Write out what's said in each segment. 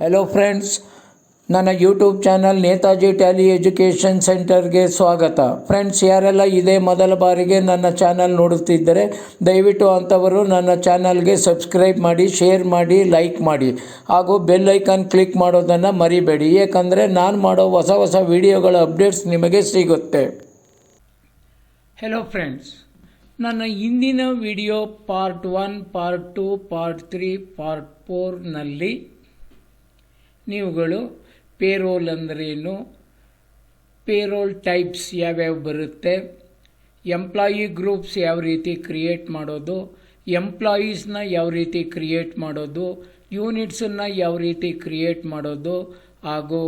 Hello friends, ನನ್ನ YouTube channel Netaji Tally education ಸೆಂಟರ್ಗೆ ಸ್ವಾಗತ. ಫ್ರೆಂಡ್ಸ್, ಯಾರೆಲ್ಲ ಇದೇ ಮೊದಲ ಬಾರಿಗೆ ನನ್ನ ಚಾನಲ್ ನೋಡುತ್ತಿದ್ದರೆ ದಯವಿಟ್ಟು ಅಂಥವರು ನನ್ನ ಚಾನಲ್ಗೆ ಸಬ್ಸ್ಕ್ರೈಬ್ ಮಾಡಿ, ಶೇರ್ ಮಾಡಿ, ಲೈಕ್ ಮಾಡಿ ಹಾಗೂ ಬೆಲ್ ಐಕಾನ್ ಕ್ಲಿಕ್ ಮಾಡೋದನ್ನು ಮರಿಬೇಡಿ. ಏಕೆಂದರೆ ನಾನು ಮಾಡೋ ಹೊಸ ವಿಡಿಯೋಗಳ ಅಪ್ಡೇಟ್ಸ್ ನಿಮಗೆ ಸಿಗುತ್ತೆ. ಹೆಲೋ ಫ್ರೆಂಡ್ಸ್, ನನ್ನ ಹಿಂದಿನ video part 1, part 2, part 3, part 4ನಲ್ಲಿ ನೀವುಗಳು ಪೇರೋಲ್ ಅಂದ್ರೇನು, ಪೇರೋಲ್ ಟೈಪ್ಸ್ ಯಾವ್ಯಾವ ಬರುತ್ತೆ, ಎಂಪ್ಲಾಯಿ ಗ್ರೂಪ್ಸ್ ಯಾವ ರೀತಿ ಕ್ರಿಯೇಟ್ ಮಾಡೋದು, ಎಂಪ್ಲಾಯೀಸ್ನ ಯಾವ ರೀತಿ ಕ್ರಿಯೇಟ್ ಮಾಡೋದು, ಯೂನಿಟ್ಸನ್ನು ಯಾವ ರೀತಿ ಕ್ರಿಯೇಟ್ ಮಾಡೋದು ಹಾಗೂ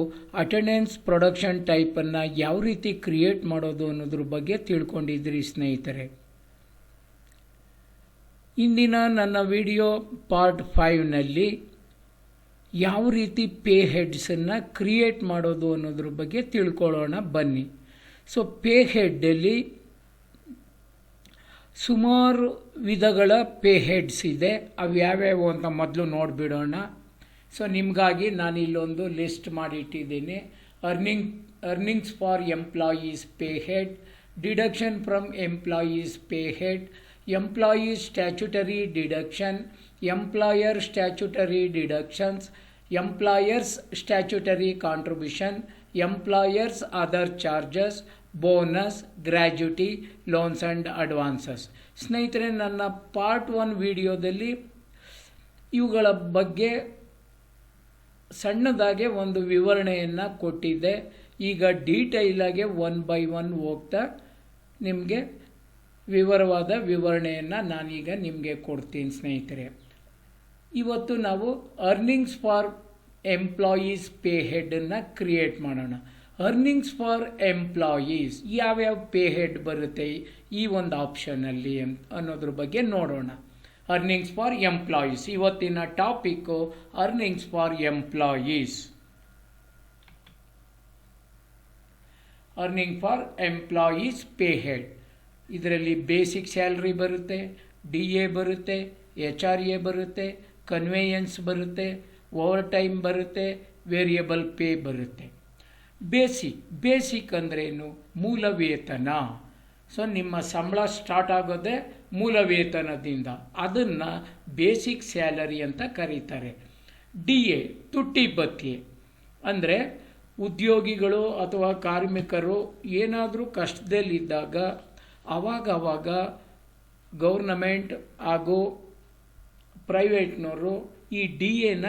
ಅಟೆಂಡೆನ್ಸ್ ಪ್ರೊಡಕ್ಷನ್ ಟೈಪನ್ನು ಯಾವ ರೀತಿ ಕ್ರಿಯೇಟ್ ಮಾಡೋದು ಅನ್ನೋದ್ರ ಬಗ್ಗೆ ತಿಳ್ಕೊಂಡಿದ್ರಿ ಸ್ನೇಹಿತರೆ. ಇಂದಿನ ನನ್ನ ವಿಡಿಯೋ ಪಾರ್ಟ್ 5ನಲ್ಲಿ ಯಾವ ರೀತಿ ಪೇ ಹೆಡ್ಸನ್ನು ಕ್ರಿಯೇಟ್ ಮಾಡೋದು ಅನ್ನೋದ್ರ ಬಗ್ಗೆ ತಿಳ್ಕೊಳ್ಳೋಣ ಬನ್ನಿ. ಸೊ ಪೇ ಹೆಡ್ಡಲ್ಲಿ ಸುಮಾರು ವಿಧಗಳ ಪೇ ಹೆಡ್ಸ್ ಇದೆ. ಅವು ಯಾವ್ಯಾವು ಅಂತ ಮೊದಲು ನೋಡಿಬಿಡೋಣ. ಸೊ ನಿಮಗಾಗಿ ನಾನು ಇಲ್ಲೊಂದು ಲಿಸ್ಟ್ ಮಾಡಿಟ್ಟಿದ್ದೀನಿ. Earnings for employees pay head, deduction from employees pay head, employees statutory deduction, employer statutory deductions, employers statutory contribution, employers other charges, bonus, gratuity, loans and advances. ಸ್ನೇಹಿತರೆ, ನನ್ನ ಪಾರ್ಟ್ 1 ವಿಡಿಯೋದಲ್ಲಿ ಇವುಗಳ ಬಗ್ಗೆ ಸಣ್ಣದಾಗೆ ಒಂದು ವಿವರಣೆಯನ್ನು ಕೊಟ್ಟಿದ್ದೆ. ಈಗ ಡೀಟೈಲಾಗೆ 1 by 1 ಹೋಗ್ತಾ ನಿಮಗೆ ವಿವರವಾದ ವಿವರಣೆಯನ್ನು ನಾನೀಗ ನಿಮಗೆ ಕೊಡ್ತೀನಿ ಸ್ನೇಹಿತರೆ. ಇವತ್ತು ನಾವು ಅರ್ನಿಂಗ್ಸ್ ಫಾರ್ ಎಂಪ್ಲಾಯೀಸ್ ಪೇ ಹೆಡನ್ನು ಕ್ರಿಯೇಟ್ ಮಾಡೋಣ. ಅರ್ನಿಂಗ್ಸ್ ಫಾರ್ ಎಂಪ್ಲಾಯೀಸ್ ಯಾವ್ಯಾವ ಪೇ ಹೆಡ್ ಬರುತ್ತೆ ಈ ಒಂದು ಆಪ್ಷನಲ್ಲಿ ಅನ್ನೋದ್ರ ಬಗ್ಗೆ ನೋಡೋಣ. ಅರ್ನಿಂಗ್ಸ್ ಫಾರ್ ಎಂಪ್ಲಾಯೀಸ್ ಇವತ್ತಿನ topic earnings for employees. Earning for employees pay head ಇದರಲ್ಲಿ ಬೇಸಿಕ್ ಸ್ಯಾಲ್ರಿ ಬರುತ್ತೆ, DA ಬರುತ್ತೆ, HRA ಬರುತ್ತೆ, ಕನ್ವೇಯನ್ಸ್ ಬರುತ್ತೆ, ಓವರ್ ಟೈಮ್ ಬರುತ್ತೆ, ವೇರಿಯಬಲ್ ಪೇ ಬರುತ್ತೆ. ಬೇಸಿಕ್ ಅಂದ್ರೇನು? ಮೂಲ ವೇತನ. ಸೊ ನಿಮ್ಮ ಸಂಬಳ ಸ್ಟಾರ್ಟ್ ಆಗೋದೇ ಮೂಲ ವೇತನದಿಂದ, ಅದನ್ನು ಬೇಸಿಕ್ ಸ್ಯಾಲರಿ ಅಂತ ಕರೀತಾರೆ. DA ತುಟ್ಟಿ ಭತ್ಯೆ ಅಂದರೆ ಉದ್ಯೋಗಿಗಳು ಅಥವಾ ಕಾರ್ಮಿಕರು ಏನಾದರೂ ಕಷ್ಟದಲ್ಲಿದ್ದಾಗ ಆವಾಗ ಗೌರ್ನಮೆಂಟ್ ಹಾಗೂ ಪ್ರೈವೇಟ್ನವರು ಈ DAನ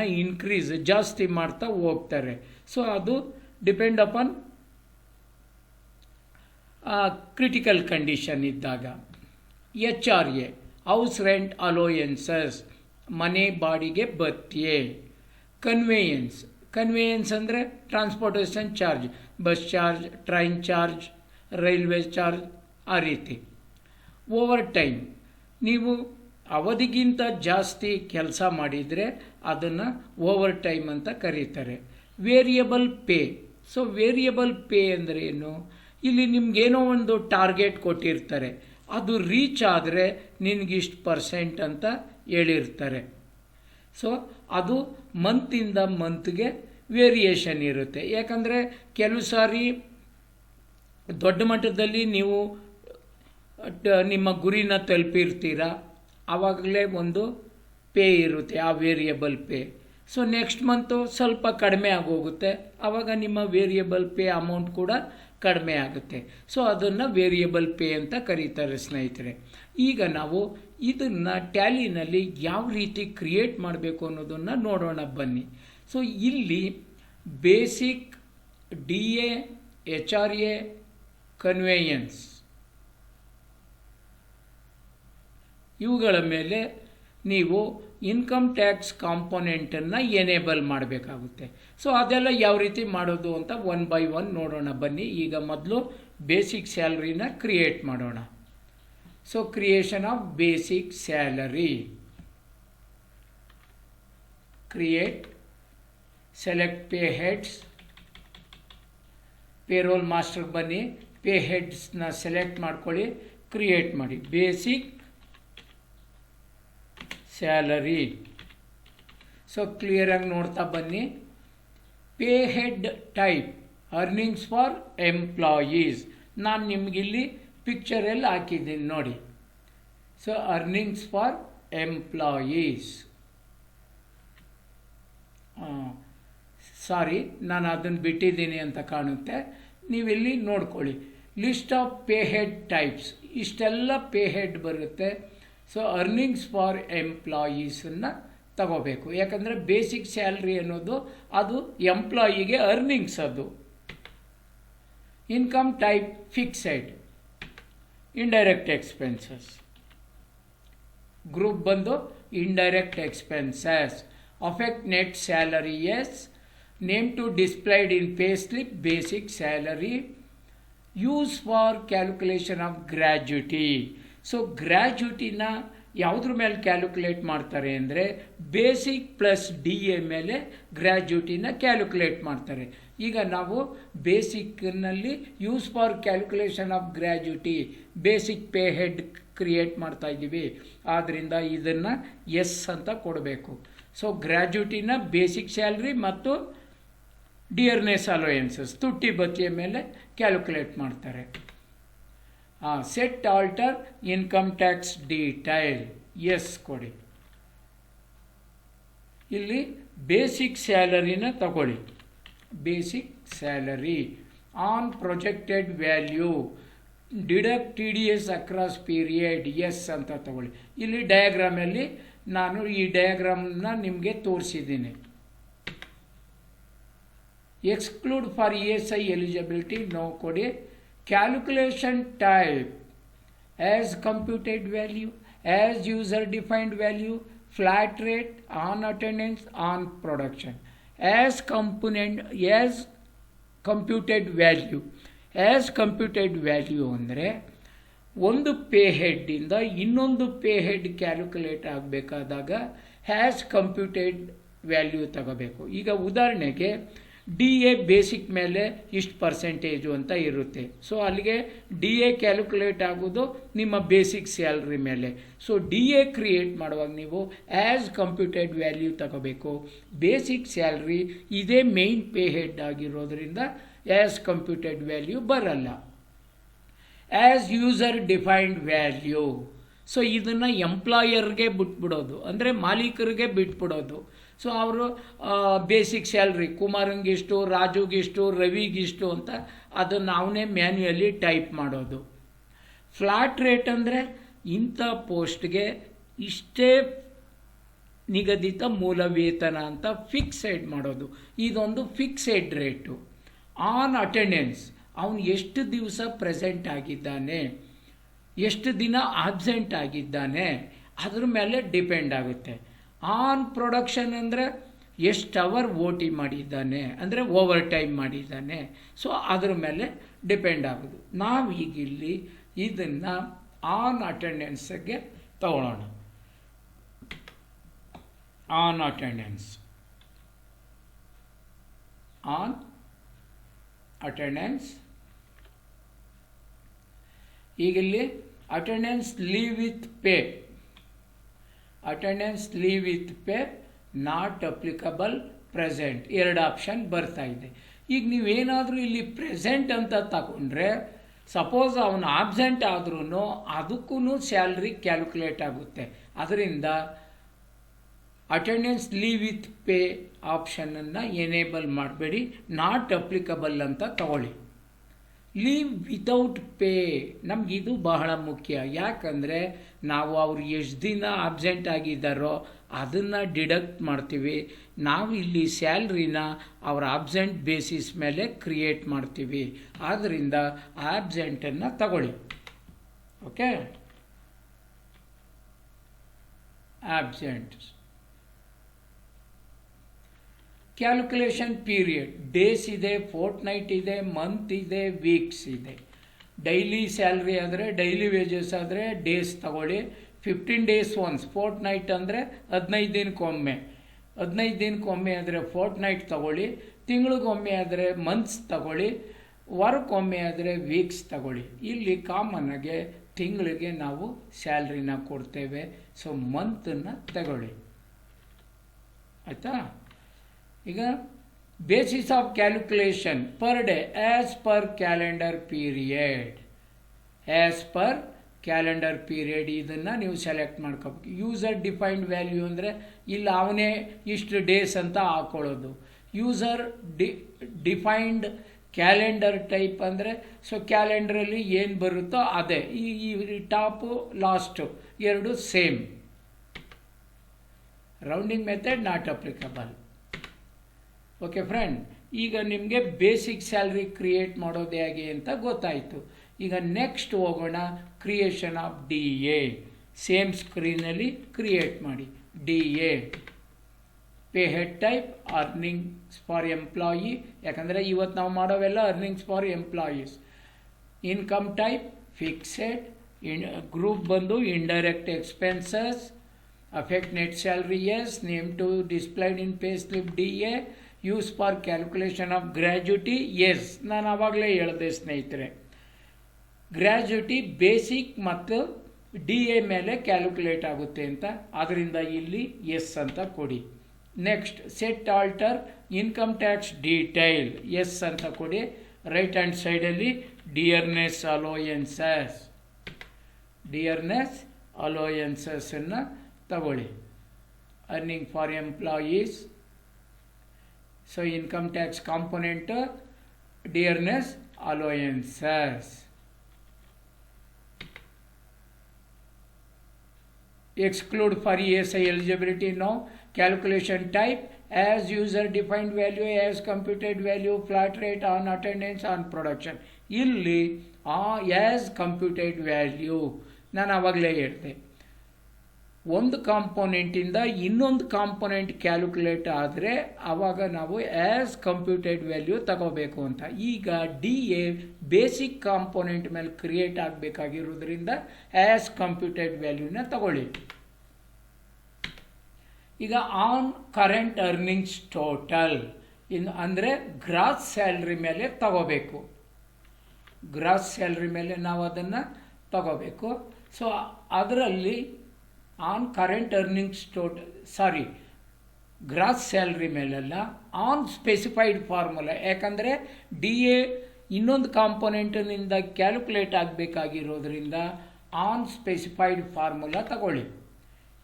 ಜಾಸ್ತಿ ಮಾಡ್ತಾ ಹೋಗ್ತಾರೆ. ಸೊ ಅದು ಡಿಪೆಂಡ್ ಅಪಾನ್ ಕ್ರಿಟಿಕಲ್ ಕಂಡೀಷನ್ ಇದ್ದಾಗ. HRA ಹೌಸ್ ರೆಂಟ್ ಅಲೋಯೆನ್ಸಸ್ ಮನೆ ಬಾಡಿಗೆ ಭತ್ಯೆ. ಕನ್ವೇಯನ್ಸ್ ಅಂದರೆ transportation charge, bus charge, train charge, railway charge, ಆ ರೀತಿ. ಓವರ್ ಟೈಮ್ ನೀವು ಅವಧಿಗಿಂತ ಜಾಸ್ತಿ ಕೆಲಸ ಮಾಡಿದರೆ ಅದನ್ನು ಓವರ್ ಟೈಮ್ ಅಂತ ಕರೀತಾರೆ. Variable pay. So variable pay ಅಂದರೆ ಏನು? ಇಲ್ಲಿ ನಿಮಗೇನೋ ಒಂದು ಟಾರ್ಗೆಟ್ ಕೊಟ್ಟಿರ್ತಾರೆ, ಅದು ರೀಚ್ ಆದರೆ ನಿನಗಿಷ್ಟು % ಅಂತ ಹೇಳಿರ್ತಾರೆ. ಸೊ ಅದು ಮಂತಿಂದ ಮಂತ್ಗೆ ವೇರಿಯೇಷನ್ ಇರುತ್ತೆ. ಯಾಕಂದರೆ ಕೆಲವು ಸಾರಿ ದೊಡ್ಡ ಮಟ್ಟದಲ್ಲಿ ನೀವು ನಿಮ್ಮ ಗುರಿನ ತಲುಪಿರ್ತೀರ, ಆವಾಗಲೇ ಒಂದು ಪೇ ಇರುತ್ತೆ, ಆ variable pay. So next month ಸ್ವಲ್ಪ ಕಡಿಮೆ ಆಗೋಗುತ್ತೆ, ಆವಾಗ ನಿಮ್ಮ ವೇರಿಯಬಲ್ ಪೇ ಅಮೌಂಟ್ ಕೂಡ ಕಡಿಮೆ ಆಗುತ್ತೆ. ಸೊ ಅದನ್ನು ವೇರಿಯಬಲ್ ಪೇ ಅಂತ ಕರೀತಾರೆ ಸ್ನೇಹಿತರೆ. ಈಗ ನಾವು ಇದನ್ನು ಟ್ಯಾಲಿನಲ್ಲಿ ಯಾವ ರೀತಿ ಕ್ರಿಯೇಟ್ ಮಾಡಬೇಕು ಅನ್ನೋದನ್ನು ನೋಡೋಣ ಬನ್ನಿ. ಸೊ ಇಲ್ಲಿ ಬೇಸಿಕ್, DA, HRA, ಕನ್ವೇಯನ್ಸ್ ಇವುಗಳ ಮೇಲೆ ನೀವು ಇನ್ಕಮ್ ಟ್ಯಾಕ್ಸ್ ಕಾಂಪೊನೆಂಟನ್ನು ಎನೇಬಲ್ ಮಾಡಬೇಕಾಗುತ್ತೆ. ಸೊ ಅದೆಲ್ಲ ಯಾವ ರೀತಿ ಮಾಡೋದು ಅಂತ 1 by 1 ನೋಡೋಣ ಬನ್ನಿ. ಈಗ ಮೊದಲು ಬೇಸಿಕ್ ಸ್ಯಾಲರಿನ ಕ್ರಿಯೇಟ್ ಮಾಡೋಣ. So creation of basic salary. Create, select pay heads, payroll master ಬನ್ನಿ, ಪೇ ಹೆಡ್ಸ್ನ ಸೆಲೆಕ್ಟ್ ಮಾಡ್ಕೊಳ್ಳಿ, ಕ್ರಿಯೇಟ್ ಮಾಡಿ. Basic salary. ಸೊ ಕ್ಲಿಯರಾಗಿ ನೋಡ್ತಾ ಬನ್ನಿ. Pay head type earnings for employees. ನಾನು ನಿಮಗಿಲ್ಲಿ ಪಿಕ್ಚರಲ್ಲಿ ಹಾಕಿದ್ದೀನಿ ನೋಡಿ. ಸೊ ಅರ್ನಿಂಗ್ಸ್ ಫಾರ್ ಎಂಪ್ಲಾಯೀಸ್, ಸಾರಿ ನಾನು ಅದನ್ನು ಬಿಟ್ಟಿದ್ದೀನಿ ಅಂತ ಕಾಣುತ್ತೆ, ನೀವಿಲ್ಲಿ ನೋಡ್ಕೊಳ್ಳಿ. List of pay head types, ಇಷ್ಟೆಲ್ಲ ಪೇ ಹೆಡ್ ಬರುತ್ತೆ. ಸೊ ಅರ್ನಿಂಗ್ಸ್ ಫಾರ್ ಎಂಪ್ಲಾಯೀಸನ್ನು ತಗೋಬೇಕು, ಯಾಕಂದರೆ ಬೇಸಿಕ್ ಸ್ಯಾಲ್ರಿ ಅನ್ನೋದು ಅದು ಎಂಪ್ಲಾಯಿಗೆ ಅರ್ನಿಂಗ್ಸ್. ಅದು income type fixed, indirect expenses. Group ಬಂದು indirect expenses. affect net salary, yes. Name to displayed in payslip, basic salary. Use for calculation of gratuity. So ಗ್ರ್ಯಾಜುಟಿನ ಯಾವುದ್ರ ಮೇಲೆ ಕ್ಯಾಲ್ಕುಲೇಟ್ ಮಾಡ್ತಾರೆ ಅಂದರೆ ಬೇಸಿಕ್ ಪ್ಲಸ್ ಡಿ ಎ ಮೇಲೆ ಗ್ರ್ಯಾಜುಟಿನ ಕ್ಯಾಲ್ಕುಲೇಟ್ ಮಾಡ್ತಾರೆ. ಈಗ ನಾವು ಬೇಸಿಕ್ನಲ್ಲಿ use for calculation of gratuity basic pay head create ಮಾಡ್ತಾ ಇದ್ದೀವಿ, ಆದ್ದರಿಂದ ಇದನ್ನು ಎಸ್ ಅಂತ ಕೊಡಬೇಕು. ಸೊ ಗ್ರ್ಯಾಜುಟಿನ ಬೇಸಿಕ್ ಸ್ಯಾಲ್ರಿ ಮತ್ತು ಡಿಯರ್ನೆಸ್ ಅಲೋಯನ್ಸಸ್ ತುಟ್ಟಿ ಭತ್ಯೆ ಮೇಲೆ ಕ್ಯಾಲ್ಕುಲೇಟ್ ಮಾಡ್ತಾರೆ. Set alter income tax detail, yes ಕೊಡಿ. ಇಲ್ಲಿ ಬೇಸಿಕ್ ಸ್ಯಾಲರಿನ ತಗೊಳ್ಳಿ. Basic salary on projected value, deduct T D S across period, yes ಅಂತ ತಗೊಳ್ಳಿ. ಇಲ್ಲಿ ಡಯಾಗ್ರಾಮಲ್ಲಿ ನಾನು ಈ ಡಯಾಗ್ರಾಮ್ನ ನಿಮಗೆ ತೋರಿಸಿದ್ದೀನಿ. Exclude for E S I eligibility no ಕೊಡಿ. Calculation type as computed value, as user defined value, flat rate, on attendance, on production. As component, as computed value. As computed value ಅಂದರೆ ಒಂದು ಪೇ ಹೆಡ್ಡಿಂದ ಇನ್ನೊಂದು pay head calculate ಆಗಬೇಕಾದಾಗ as computed value ತಗೋಬೇಕು. ಈಗ ಉದಾಹರಣೆಗೆ D A basic ಮೇಲೆ ಇಷ್ಟು ಪರ್ಸೆಂಟೇಜು ಅಂತ ಇರುತ್ತೆ. ಸೊ ಅಲ್ಲಿಗೆ ಡಿ ಎ ಕ್ಯಾಲ್ಕುಲೇಟ್ ಆಗೋದು ನಿಮ್ಮ ಬೇಸಿಕ್ ಸ್ಯಾಲ್ರಿ ಮೇಲೆ. ಸೊ ಡಿ ಎ ಕ್ರಿಯೇಟ್ ಮಾಡುವಾಗ ನೀವು ಆ್ಯಸ್ ಕಂಪ್ಯೂಟೆಡ್ ವ್ಯಾಲ್ಯೂ ತಗೋಬೇಕು. ಬೇಸಿಕ್ ಸ್ಯಾಲ್ರಿ ಇದೇ ಮೇನ್ ಪೇ ಹೆಡ್ ಆಗಿರೋದ್ರಿಂದ ಆ್ಯಸ್ ಕಂಪ್ಯೂಟೆಡ್ ವ್ಯಾಲ್ಯೂ ಬರಲ್ಲ. As user defined value, so ಇದನ್ನು ಎಂಪ್ಲಾಯರ್ಗೆ ಬಿಟ್ಬಿಡೋದು, ಅಂದರೆ ಮಾಲೀಕರಿಗೆ ಬಿಟ್ಬಿಡೋದು. ಸೊ ಅವರು ಬೇಸಿಕ್ ಸ್ಯಾಲ್ರಿ ಕುಮಾರಂಗಿಷ್ಟು, ರಾಜುಗಿಷ್ಟು, ರವಿಗಿಷ್ಟು ಅಂತ ಅದನ್ನು ಅವನೇ ಮ್ಯಾನ್ಯುಯಲಿ ಟೈಪ್ ಮಾಡೋದು. ಫ್ಲಾಟ್ ರೇಟ್ ಅಂದರೆ ಇಂಥ ಪೋಸ್ಟ್ಗೆ ಇಷ್ಟೇ ನಿಗದಿತ ಮೂಲ ವೇತನ ಅಂತ ಫಿಕ್ಸೆಡ್ ಮಾಡೋದು. ಇದೊಂದು ಫಿಕ್ಸೆಡ್ ರೇಟು. ಆನ್ ಅಟೆಂಡೆನ್ಸ್, ಅವನು ಎಷ್ಟು ದಿವಸ ಪ್ರೆಸೆಂಟ್ ಆಗಿದ್ದಾನೆ, ಎಷ್ಟು ದಿನ ಆಬ್ಸೆಂಟ್ ಆಗಿದ್ದಾನೆ, ಅದ್ರ ಮೇಲೆ ಡಿಪೆಂಡ್ ಆಗುತ್ತೆ. ಆನ್ ಪ್ರೊಡಕ್ಷನ್ ಅಂದರೆ ಎಷ್ಟು ಅವರ್ ಓ ಟಿ ಮಾಡಿದ್ದಾನೆ, ಅಂದರೆ ಓವರ್ ಟೈಮ್ ಮಾಡಿದ್ದಾನೆ. ಸೊ ಅದ್ರ ಮೇಲೆ ಡಿಪೆಂಡ್ ಆಗೋದು. ನಾವು ಈಗಿಲ್ಲಿ ಇದನ್ನು ಆನ್ ಅಟೆಂಡೆನ್ಸ್ಗೆ ತಗೊಳ್ಳೋಣ. On attendance, on attendance. ಈಗಿಲ್ಲಿ attendance leave with pay, attendance leave with pay, not applicable, present, ಎರಡು ಆಪ್ಷನ್ ಬರ್ತಾ ಇದೆ. ಈಗ ನೀವೇನಾದರೂ ಇಲ್ಲಿ ಪ್ರೆಸೆಂಟ್ ಅಂತ ತಗೊಂಡ್ರೆ ಸಪೋಸ್ ಅವನು ಆಬ್ಸೆಂಟ್ ಆದ್ರೂ ಅದಕ್ಕೂ ಸ್ಯಾಲ್ರಿ ಕ್ಯಾಲ್ಕುಲೇಟ್ ಆಗುತ್ತೆ. ಅದರಿಂದ ಅಟೆಂಡೆನ್ಸ್ ಲೀವ್ ವಿತ್ ಪೇ ಆಪ್ಷನನ್ನು ಎನೇಬಲ್ ಮಾಡಬೇಡಿ, ನಾಟ್ ಅಪ್ಲಿಕಬಲ್ ಅಂತ ತಗೊಳ್ಳಿ. ಲೀವ್ ವಿತೌಟ್ ಪೇ, ನಮಗಿದು ಬಹಳ ಮುಖ್ಯ. ಯಾಕಂದರೆ ನಾವು ಅವ್ರು ಎಷ್ಟು ದಿನ ಆಬ್ಸೆಂಟ್ ಆಗಿದ್ದಾರೋ ಅದನ್ನು ಡಿಡಕ್ಟ್ ಮಾಡ್ತೀವಿ. ನಾವು ಇಲ್ಲಿ ಸ್ಯಾಲ್ರಿನ ಅವ್ರ ಆಬ್ಸೆಂಟ್ ಬೇಸಿಸ್ ಮೇಲೆ ಕ್ರಿಯೇಟ್ ಮಾಡ್ತೀವಿ. ಆದ್ದರಿಂದ ಆಬ್ಸೆಂಟನ್ನು ತಗೊಳ್ಳಿ. Okay, absent. Calculation period, days ಇದೆ, ಫೋರ್ಟ್ನೈಟ್ ಇದೆ, ಮಂತ್ ಇದೆ, ವೀಕ್ಸ್ ಇದೆ. ಡೈಲಿ ಸ್ಯಾಲ್ರಿ ಆದರೆ, ಡೈಲಿ ವೇಜಸ್ ಆದರೆ ಡೇಸ್ ತಗೊಳ್ಳಿ. 15 days ಒನ್ಸ್, ಫೋರ್ಟ್ನೈಟ್ ಅಂದರೆ 15 ದಿನಕ್ಕೊಮ್ಮೆ, 15 ದಿನಕ್ಕೊಮ್ಮೆ ಆದರೆ ಫೋರ್ಟ್ನೈಟ್ ತಗೊಳ್ಳಿ. ತಿಂಗಳಿಗೊಮ್ಮೆ ಆದರೆ ಮಂತ್ಸ್ ತಗೊಳ್ಳಿ. ವಾರಕ್ಕೊಮ್ಮೆ ಆದರೆ ವೀಕ್ಸ್ ತಗೊಳ್ಳಿ. ಇಲ್ಲಿ ಕಾಮನ್ನಾಗೆ ತಿಂಗಳಿಗೆ ನಾವು ಸ್ಯಾಲ್ರಿನ ಕೊಡ್ತೇವೆ. ಸೊ ಮಂತನ್ನು ತಗೊಳ್ಳಿ, ಆಯಿತಾ. ಈಗ basis of calculation per day as per calendar period. As per calendar period ಇದನ್ನು ನೀವು ಸೆಲೆಕ್ಟ್ ಮಾಡ್ಕೋಬೇಕು. ಯೂಸರ್ ಡಿಫೈನ್ಡ್ ವ್ಯಾಲ್ಯೂ ಅಂದರೆ ಇಲ್ಲಿ ಅವನೇ ಇಷ್ಟು ಡೇಸ್ ಅಂತ ಹಾಕೊಳ್ಳೋದು. ಯೂಸರ್ ಡಿಫೈನ್ಡ್ ಕ್ಯಾಲೆಂಡರ್ ಟೈಪ್ ಅಂದರೆ ಸೊ ಕ್ಯಾಲೆಂಡ್ರಲ್ಲಿ ಏನು ಬರುತ್ತೋ ಅದೇ. ಈ ಟಾಪು ಲಾಸ್ಟು ಎರಡು same. Rounding method not applicable. Okay friend, ಈಗ ನಿಮಗೆ ಬೇಸಿಕ್ ಸ್ಯಾಲ್ರಿ ಕ್ರಿಯೇಟ್ ಮಾಡೋದು ಹೇಗೆ ಅಂತ ಗೊತ್ತಾಯಿತು. ಈಗ ನೆಕ್ಸ್ಟ್ ಹೋಗೋಣ, creation of D A. Same ಸ್ಕ್ರೀನಲ್ಲಿ ಕ್ರಿಯೇಟ್ ಮಾಡಿ. D A pay head type earnings for employee, ಯಾಕಂದರೆ ಇವತ್ತು ನಾವು ಮಾಡೋವೆಲ್ಲ earnings for employees. Income type fixed, group ಬಂದು indirect expenses, affect net salary yes, name to displayed in payslip DA, use for calculation of gratuity yes. ನಾನು ಆವಾಗಲೇ ಹೇಳಿದೆ ಸ್ನೇಹಿತರೆ, gratuity basic ಮತ್ತು ಡಿ ಎ ಮೇಲೆ ಕ್ಯಾಲ್ಕುಲೇಟ್ ಆಗುತ್ತೆ ಅಂತ, ಅದರಿಂದ ಇಲ್ಲಿ ಎಸ್ ಅಂತ ಕೊಡಿ. Next set alter income tax detail yes ಅಂತ ಕೊಡಿ. ರೈಟ್ ಹ್ಯಾಂಡ್ ಸೈಡಲ್ಲಿ ಡಿಯರ್ನೆಸ್ ಅಲೋಯನ್ಸಸ್, ಡಿಯರ್ನೆಸ್ ಅಲೋಯನ್ಸಸ್ಸನ್ನು ತಗೊಳ್ಳಿ. Earning for employees, so income tax component dearness allowances. Exclude for ESI eligibility now. Calculation type as user defined value, as computed value, flat rate on attendance on production. ಇಲ್ಲಿ as computed value ನಾನು ಆವಾಗಲೇ ಹೇಳಿದೆ. ಒಂದು ಕಾಂಪೊನೆಂಟಿಂದ ಇನ್ನೊಂದು component calculate ಆದರೆ ಆವಾಗ ನಾವು as computed value ತಗೋಬೇಕು ಅಂತ. ಈಗ ಡಿ ಎ ಬೇಸಿಕ್ ಕಾಂಪೊನೆಂಟ್ ಮೇಲೆ ಕ್ರಿಯೇಟ್ ಆಗಬೇಕಾಗಿರೋದ್ರಿಂದ ಆ್ಯಸ್ ಕಂಪ್ಯೂಟೆಡ್ ವ್ಯಾಲ್ಯೂನ ತಗೊಳ್ಳಿ. ಈಗ ಆನ್ ಕರೆಂಟ್ ಅರ್ನಿಂಗ್ಸ್ ಟೋಟಲ್ ಅಂದರೆ ಗ್ರಾಸ್ ಸ್ಯಾಲ್ರಿ ಮೇಲೆ ತಗೋಬೇಕು. ಗ್ರಾಸ್ ಸ್ಯಾಲ್ರಿ ಮೇಲೆ ನಾವು ಅದನ್ನು ತಗೋಬೇಕು. ಸೊ ಅದರಲ್ಲಿ on current earnings total gross salary ಮೇಲೆಲ್ಲ ಆನ್ ಸ್ಪೆಸಿಫೈಡ್ ಫಾರ್ಮುಲಾ, ಯಾಕಂದರೆ ಡಿ ಎ ಇನ್ನೊಂದು ಕಾಂಪೊನೆಂಟಿನಿಂದ ಕ್ಯಾಲ್ಕುಲೇಟ್ ಆಗಬೇಕಾಗಿರೋದ್ರಿಂದ ಆನ್ ಸ್ಪೆಸಿಫೈಡ್ ಫಾರ್ಮುಲಾ ತಗೊಳ್ಳಿ.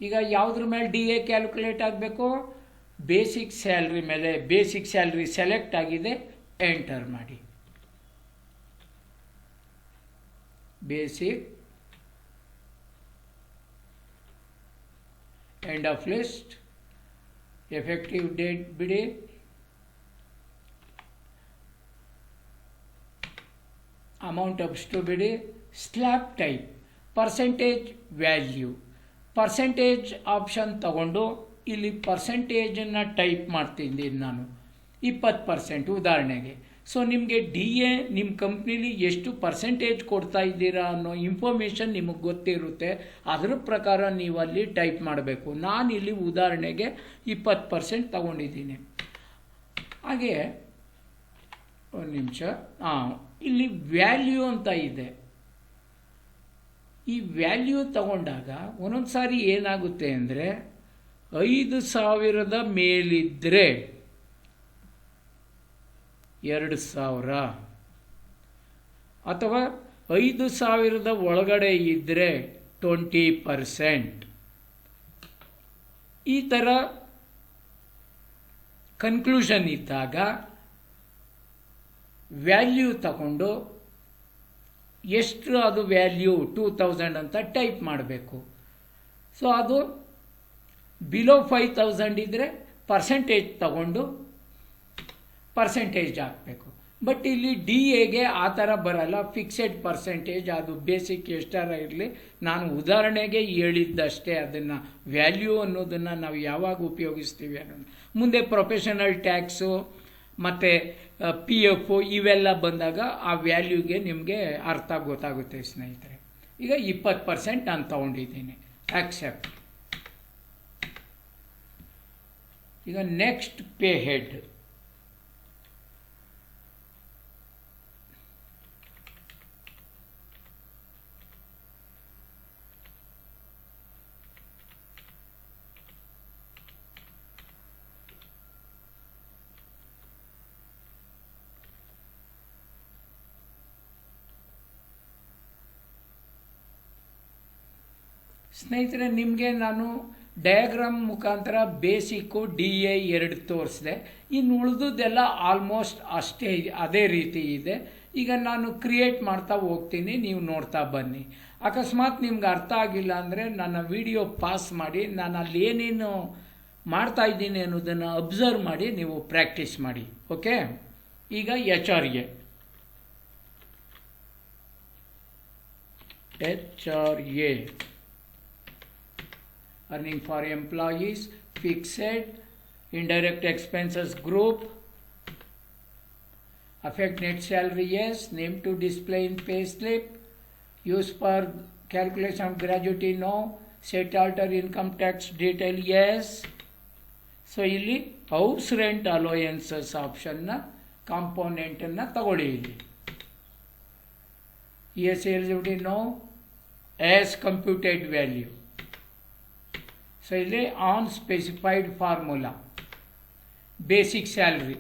ಈಗ ಯಾವುದ್ರ ಮೇಲೆ ಡಿ ಎ ಕ್ಯಾಲ್ಕುಲೇಟ್ ಆಗಬೇಕು? ಬೇಸಿಕ್ ಸ್ಯಾಲ್ರಿ ಮೇಲೆ. ಬೇಸಿಕ್ ಸ್ಯಾಲ್ರಿ ಸೆಲೆಕ್ಟ್ ಆಗಿದೆ, ಎಂಟರ್ ಮಾಡಿ. Basic end of list, effective date ಬಿಡಿ, ಅಮೌಂಟ್ ಅಪ್ಸ್ಟು ಬಿಡಿ, slab type percentage value. Percentage option ತಗೊಂಡು ಇಲ್ಲಿ ಪರ್ಸೆಂಟೇಜನ್ನು ಟೈಪ್ ಮಾಡ್ತಿದ್ದೀನಿ ನಾನು, 20% ಉದಾಹರಣೆಗೆ. ಸೊ ನಿಮಗೆ ಡಿ ಎ ನಿಮ್ಮ ಕಂಪ್ನೀಲಿ ಎಷ್ಟು ಪರ್ಸೆಂಟೇಜ್ ಕೊಡ್ತಾ ಇದ್ದೀರಾ ಅನ್ನೋ ಇನ್ಫಾರ್ಮೇಷನ್ ನಿಮಗೆ ಗೊತ್ತಿರುತ್ತೆ. ಅದರ ಪ್ರಕಾರ ನೀವು ಅಲ್ಲಿ ಟೈಪ್ ಮಾಡಬೇಕು. ನಾನಿಲ್ಲಿ ಉದಾಹರಣೆಗೆ 20% ತಗೊಂಡಿದ್ದೀನಿ. ಹಾಗೆ ಒಂದು ನಿಮಿಷ, ಇಲ್ಲಿ ವ್ಯಾಲ್ಯೂ ಅಂತ ಇದೆ. ಈ ವ್ಯಾಲ್ಯೂ ತಗೊಂಡಾಗ ಒಂದೊಂದು ಸಾರಿ ಏನಾಗುತ್ತೆ ಅಂದರೆ 5,000 ಮೇಲಿದ್ದರೆ 2,000 ಅಥವಾ 5,000 ಒಳಗಡೆ ಇದ್ದರೆ 20%. ಈ ಥರ ಕನ್ಕ್ಲೂಷನ್ ಇದ್ದಾಗ ವ್ಯಾಲ್ಯೂ ತಗೊಂಡು ಎಷ್ಟು ಅದು ವ್ಯಾಲ್ಯೂ 2,000 ಅಂತ ಟೈಪ್ ಮಾಡಬೇಕು. ಸೊ ಅದು ಬಿಲೋ 5,000 ಇದ್ದರೆ ಪರ್ಸೆಂಟೇಜ್ ತಗೊಂಡು ಪರ್ಸೆಂಟೇಜ್ ಹಾಕಬೇಕು. ಬಟ್ ಇಲ್ಲಿ ಡಿ ಎಗೆ ಆ ಥರ ಬರಲ್ಲ, ಫಿಕ್ಸೆಡ್ ಪರ್ಸೆಂಟೇಜ್. ಅದು ಬೇಸಿಕ್ ಎಷ್ಟಾರ ಇರಲಿ, ನಾನು ಉದಾಹರಣೆಗೆ ಹೇಳಿದ್ದಷ್ಟೇ. ಅದನ್ನು ವ್ಯಾಲ್ಯೂ ಅನ್ನೋದನ್ನು ನಾವು ಯಾವಾಗ ಉಪಯೋಗಿಸ್ತೀವಿ ಅನ್ನೋದು ಮುಂದೆ ಪ್ರೊಫೆಷನಲ್ ಟ್ಯಾಕ್ಸು ಮತ್ತು ಪಿ ಎಫ್ ಇವೆಲ್ಲ ಬಂದಾಗ ಆ ವ್ಯಾಲ್ಯೂಗೆ ನಿಮಗೆ ಅರ್ಥ ಗೊತ್ತಾಗುತ್ತೆ ಸ್ನೇಹಿತರೆ. ಈಗ 20% ನಾನು ತೊಗೊಂಡಿದ್ದೀನಿ, ಆಕ್ಸೆಪ್ಟ್. ಈಗ ನೆಕ್ಸ್ಟ್ ಪೇ ಹೆಡ್. ಸ್ನೇಹಿತರೆ, ನಿಮಗೆ ನಾನು ಡಯಾಗ್ರಾಮ್ ಮುಖಾಂತರ ಬೇಸಿಕ್ಕು DA 2 ತೋರಿಸಿದೆ. ಇನ್ನು ಉಳಿದುದೆಲ್ಲ ಆಲ್ಮೋಸ್ಟ್ ಅದೇ ರೀತಿ ಇದೆ. ಈಗ ನಾನು ಕ್ರಿಯೇಟ್ ಮಾಡ್ತಾ ಹೋಗ್ತೀನಿ, ನೀವು ನೋಡ್ತಾ ಬನ್ನಿ. ಅಕಸ್ಮಾತ್ ನಿಮ್ಗೆ ಅರ್ಥ ಆಗಿಲ್ಲ ಅಂದರೆ ನನ್ನ ವಿಡಿಯೋ ಪಾಸ್ ಮಾಡಿ, ನಾನು ಅಲ್ಲಿ ಏನೇನು ಮಾಡ್ತಾ ಇದ್ದೀನಿ ಅನ್ನೋದನ್ನು ಅಬ್ಸರ್ವ್ ಮಾಡಿ ನೀವು ಪ್ರಾಕ್ಟೀಸ್ ಮಾಡಿ. ಓಕೆ, ಈಗ HRA earning for employees, fixed, indirect expenses group, affect net salary, yes, name to display in pay slip, use for calculation of gratuity, no, set alter income tax detail, yes. So ಇಲ್ಲಿ house rent allowances ಆಪ್ಷನ್ನ ಕಾಂಪೋನೆಂಟನ್ನು ತಗೊಳ್ಳಿ. ಇಲ್ಲಿ ES eligibility, no, as computed value. ಸೊ ಇಲ್ಲಿ on specified formula basic salary,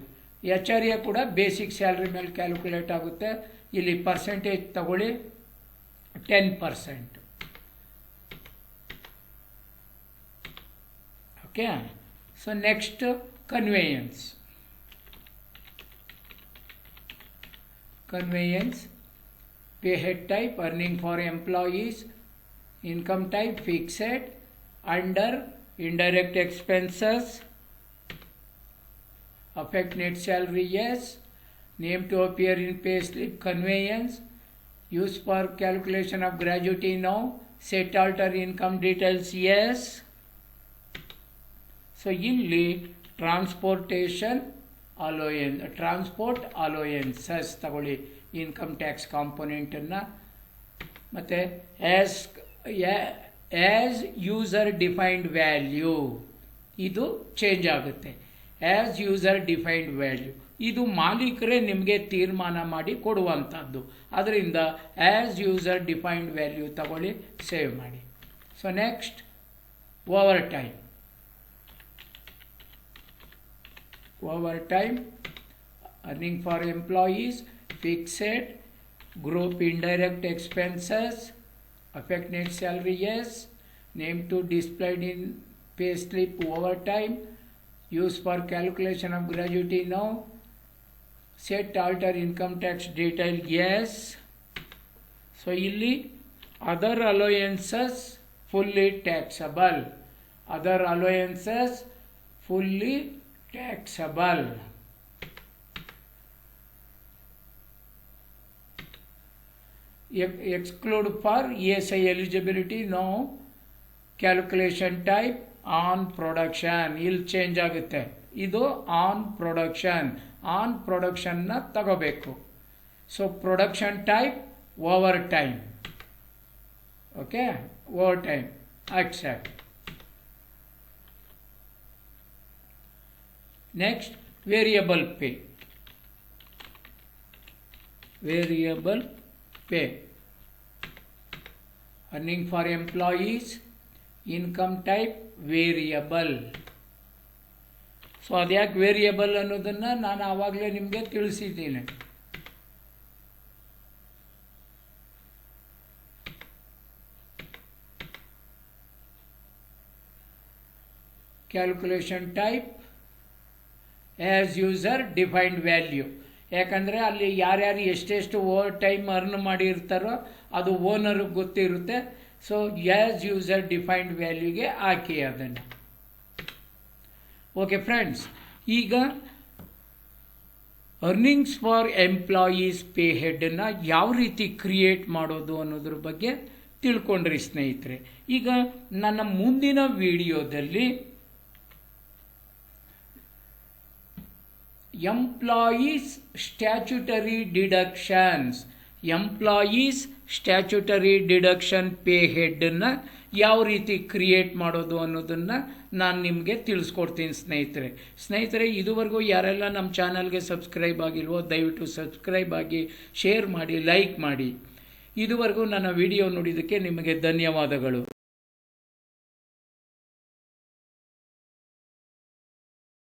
HRA ಕೂಡ basic salary ಮೇಲೆ calculate ಆಗುತ್ತೆ. ಇಲ್ಲಿ ಪರ್ಸೆಂಟೇಜ್ ತಗೊಳ್ಳಿ 10%. Okay, so next conveyance. Pay head type, earning for employees, income type fixed, under indirect expenses, affect net salary, yes, name to appear in pay slip, conveyance, use for calculation of gratuity, no, set alter income details, yes. So ಇಲ್ಲಿ transportation allowances ತಗೊಳ್ಳಿ, income tax ಕಾಂಪೊನೆಂಟನ್ನು. ಮತ್ತು as user defined value ಇದು change ಆಗುತ್ತೆ. As user defined value ಇದು ಮಾಲೀಕರೇ ನಿಮಗೆ ತೀರ್ಮಾನ ಮಾಡಿ ಕೊಡುವಂಥದ್ದು. ಅದರಿಂದ ಆ್ಯಸ್ ಯೂಸರ್ ಡಿಫೈನ್ಡ್ ವ್ಯಾಲ್ಯೂ ತಗೊಳ್ಳಿ, ಸೇವ್ ಮಾಡಿ. So next over time, earning for employees, fixed, group indirect expenses, affect net salary, yes, name to displayed in pay slip, overtime, use for calculation of gratuity, no, set alter income tax detail, yes. So ಇಲ್ಲಿ other allowances fully taxable, exclude for ESI eligibility, no, calculation type on production, ಇಲ್ಲಿ change ಆಗುತ್ತೆ. ಇದು on ಪ್ರೊಡಕ್ಷನ್ನ ತಗೋಬೇಕು. So production type over time. Okay, over time accept. Next, variable pay. Earning for employees, income type variable. So ಅದ್ಯಾಕೆ variable ಅನ್ನೋದನ್ನು ನಾನು ಆವಾಗಲೇ ನಿಮಗೆ ತಿಳಿಸಿದ್ದೀನಿ. Calculation type as user defined value. ಯಾಕಂದರೆ ಅಲ್ಲಿ ಯಾರ್ಯಾರು ಎಷ್ಟೆಷ್ಟು ಓವರ್ ಟೈಮ್ ಅರ್ನ್ ಮಾಡಿರ್ತಾರೋ ಅದು ಓನರ್ಗೆ ಗೊತ್ತಿರುತ್ತೆ. ಸೊ ಆ್ಯಸ್ ಯೂಸರ್ ಡಿಫೈನ್ಡ್ ವ್ಯಾಲ್ಯೂಗೆ ಹಾಕಿ ಅದನ್ನು. ಓಕೆ ಫ್ರೆಂಡ್ಸ್, ಈಗ ಅರ್ನಿಂಗ್ಸ್ ಫಾರ್ ಎಂಪ್ಲಾಯೀಸ್ ಪೇ ಹೆಡ್ನ ಯಾವ ರೀತಿ ಕ್ರಿಯೇಟ್ ಮಾಡೋದು ಅನ್ನೋದ್ರ ಬಗ್ಗೆ ತಿಳ್ಕೊಂಡ್ರಿ ಸ್ನೇಹಿತರೆ. ಈಗ ನನ್ನ ಮುಂದಿನ ವಿಡಿಯೋದಲ್ಲಿ ಎಂಪ್ಲಾಯೀಸ್ ಸ್ಟ್ಯಾಚ್ಯುಟರಿ ಡಿಡಕ್ಷನ್ ಪೇ ಹೆಡ್ನ ಯಾವ ರೀತಿ ಕ್ರಿಯೇಟ್ ಮಾಡೋದು ಅನ್ನೋದನ್ನು ನಾನು ನಿಮಗೆ ತಿಳಿಸ್ಕೊಡ್ತೀನಿ ಸ್ನೇಹಿತರೆ. ಇದುವರೆಗೂ ಯಾರೆಲ್ಲ ನಮ್ಮ ಚಾನಲ್ಗೆ ಸಬ್ಸ್ಕ್ರೈಬ್ ಆಗಿಲ್ವೋ ದಯವಿಟ್ಟು ಸಬ್ಸ್ಕ್ರೈಬ್ ಆಗಿ, ಶೇರ್ ಮಾಡಿ, ಲೈಕ್ ಮಾಡಿ. ಇದುವರೆಗೂ ನನ್ನ ವಿಡಿಯೋ ನೋಡಿದ್ದಕ್ಕೆ ನಿಮಗೆ ಧನ್ಯವಾದಗಳು.